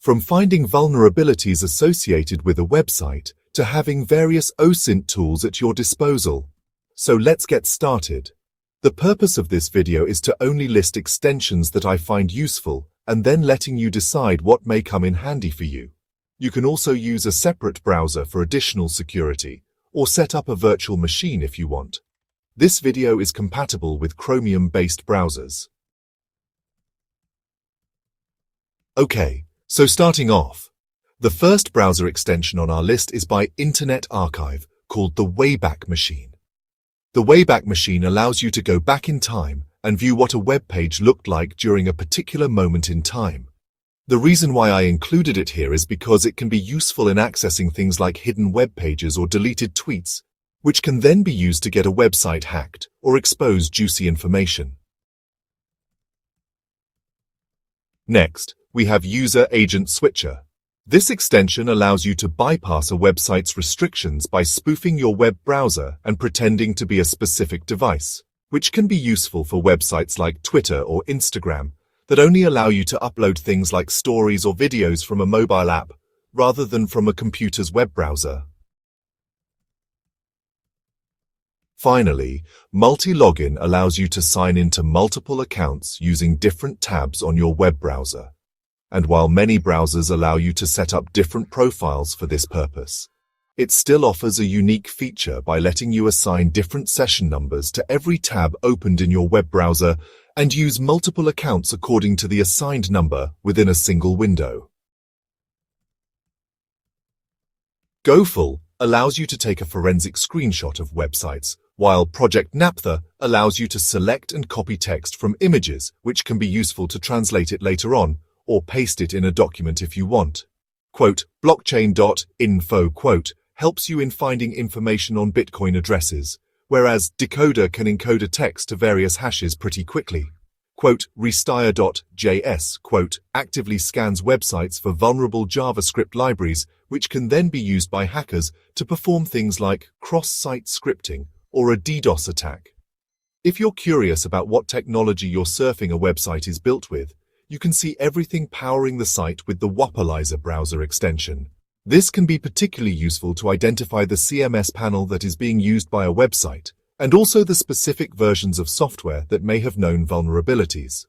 From finding vulnerabilities associated with a website to having various OSINT tools at your disposal. So let's get started. The purpose of this video is to only list extensions that I find useful and then letting you decide what may come in handy for you. You can also use a separate browser for additional security or set up a virtual machine if you want. This video is compatible with Chromium-based browsers. Okay, so starting off, the first browser extension on our list is by Internet Archive called the Wayback Machine. The Wayback Machine allows you to go back in time and view what a web page looked like during a particular moment in time. The reason why I included it here is because it can be useful in accessing things like hidden web pages or deleted tweets, which can then be used to get a website hacked or expose juicy information. Next, we have User Agent Switcher. This extension allows you to bypass a website's restrictions by spoofing your web browser and pretending to be a specific device, which can be useful for websites like Twitter or Instagram that only allow you to upload things like stories or videos from a mobile app rather than from a computer's web browser. Finally, MultiLogin allows you to sign into multiple accounts using different tabs on your web browser. And while many browsers allow you to set up different profiles for this purpose, it still offers a unique feature by letting you assign different session numbers to every tab opened in your web browser and use multiple accounts according to the assigned number within a single window. GoFull allows you to take a forensic screenshot of websites, while Project Naptha allows you to select and copy text from images, which can be useful to translate it later on, or paste it in a document if you want. Quote, Blockchain.info, quote, helps you in finding information on Bitcoin addresses, whereas Decoder can encode a text to various hashes pretty quickly. Quote, Restire.JS, quote, actively scans websites for vulnerable JavaScript libraries, which can then be used by hackers to perform things like cross-site scripting or a DDoS attack. If you're curious about what technology your surfing a website is built with, you can see everything powering the site with the Wappalyzer browser extension. This can be particularly useful to identify the CMS panel that is being used by a website, and also the specific versions of software that may have known vulnerabilities.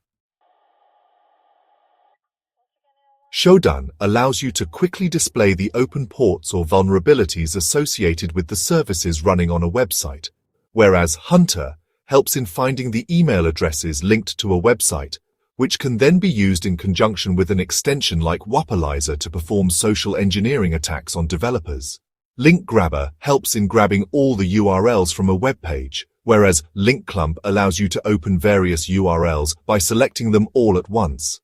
Shodan allows you to quickly display the open ports or vulnerabilities associated with the services running on a website, whereas Hunter helps in finding the email addresses linked to a website, which can then be used in conjunction with an extension like Wappalyzer to perform social engineering attacks on developers. Link Grabber helps in grabbing all the URLs from a web page, whereas LinkClump allows you to open various URLs by selecting them all at once.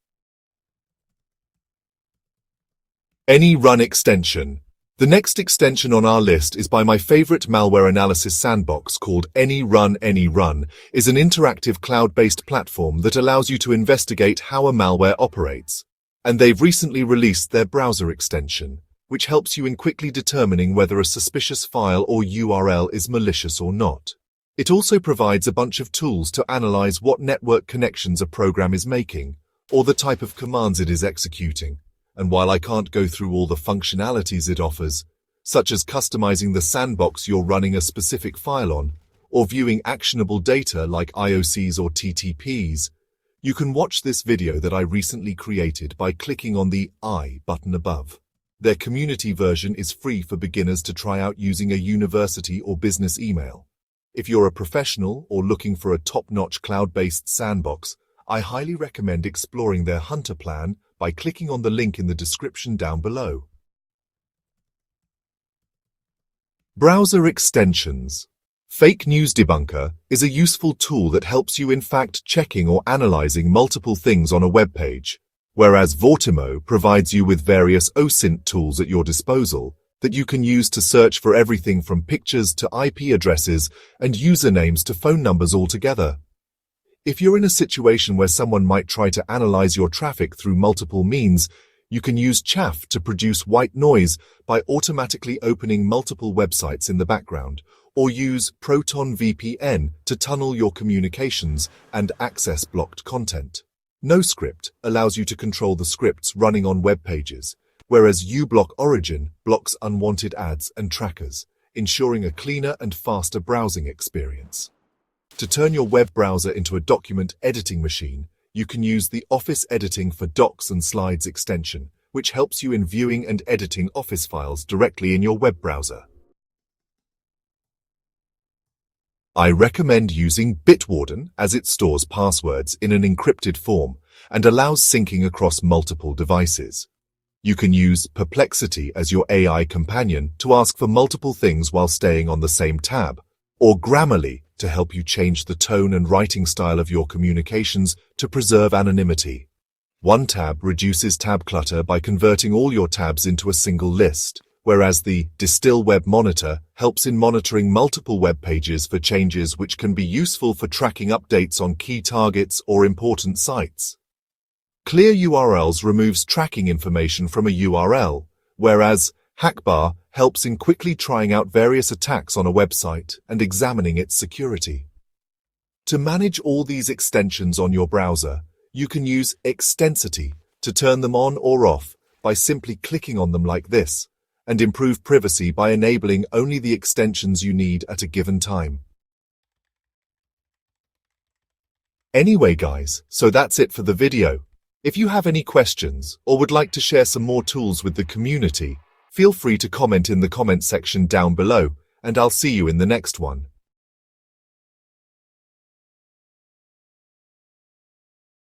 ANY.RUN Extension. The next extension on our list is by my favorite malware analysis sandbox called ANY.RUN. ANY.RUN is an interactive cloud-based platform that allows you to investigate how a malware operates. And they've recently released their browser extension, which helps you in quickly determining whether a suspicious file or URL is malicious or not. It also provides a bunch of tools to analyze what network connections a program is making, or the type of commands it is executing. And while I can't go through all the functionalities it offers, such as customizing the sandbox you're running a specific file on, or viewing actionable data like IOCs or TTPs, you can watch this video that I recently created by clicking on the I button above. Their community version is free for beginners to try out using a university or business email. If you're a professional or looking for a top-notch cloud-based sandbox, I highly recommend exploring their Hunter plan by clicking on the link in the description down below. Browser extensions. Fake News Debunker is a useful tool that helps you in fact-checking or analyzing multiple things on a web page, whereas Vortimo provides you with various OSINT tools at your disposal that you can use to search for everything from pictures to IP addresses and usernames to phone numbers altogether. If you're in a situation where someone might try to analyze your traffic through multiple means, you can use Chaff to produce white noise by automatically opening multiple websites in the background, or use ProtonVPN to tunnel your communications and access blocked content. NoScript allows you to control the scripts running on web pages, whereas uBlock Origin blocks unwanted ads and trackers, ensuring a cleaner and faster browsing experience. To turn your web browser into a document editing machine, you can use the Office Editing for Docs and Slides extension, which helps you in viewing and editing Office files directly in your web browser. I recommend using Bitwarden as it stores passwords in an encrypted form and allows syncing across multiple devices. You can use Perplexity as your AI companion to ask for multiple things while staying on the same tab, or Grammarly to help you change the tone and writing style of your communications to preserve anonymity. OneTab reduces tab clutter by converting all your tabs into a single list, whereas the Distill Web Monitor helps in monitoring multiple web pages for changes which can be useful for tracking updates on key targets or important sites. ClearURLs removes tracking information from a URL, whereas HackBar helps in quickly trying out various attacks on a website and examining its security. To manage all these extensions on your browser, you can use Extensity to turn them on or off by simply clicking on them like this, and improve privacy by enabling only the extensions you need at a given time. Anyway guys, so that's it for the video. If you have any questions or would like to share some more tools with the community, feel free to comment in the comment section down below, and I'll see you in the next one.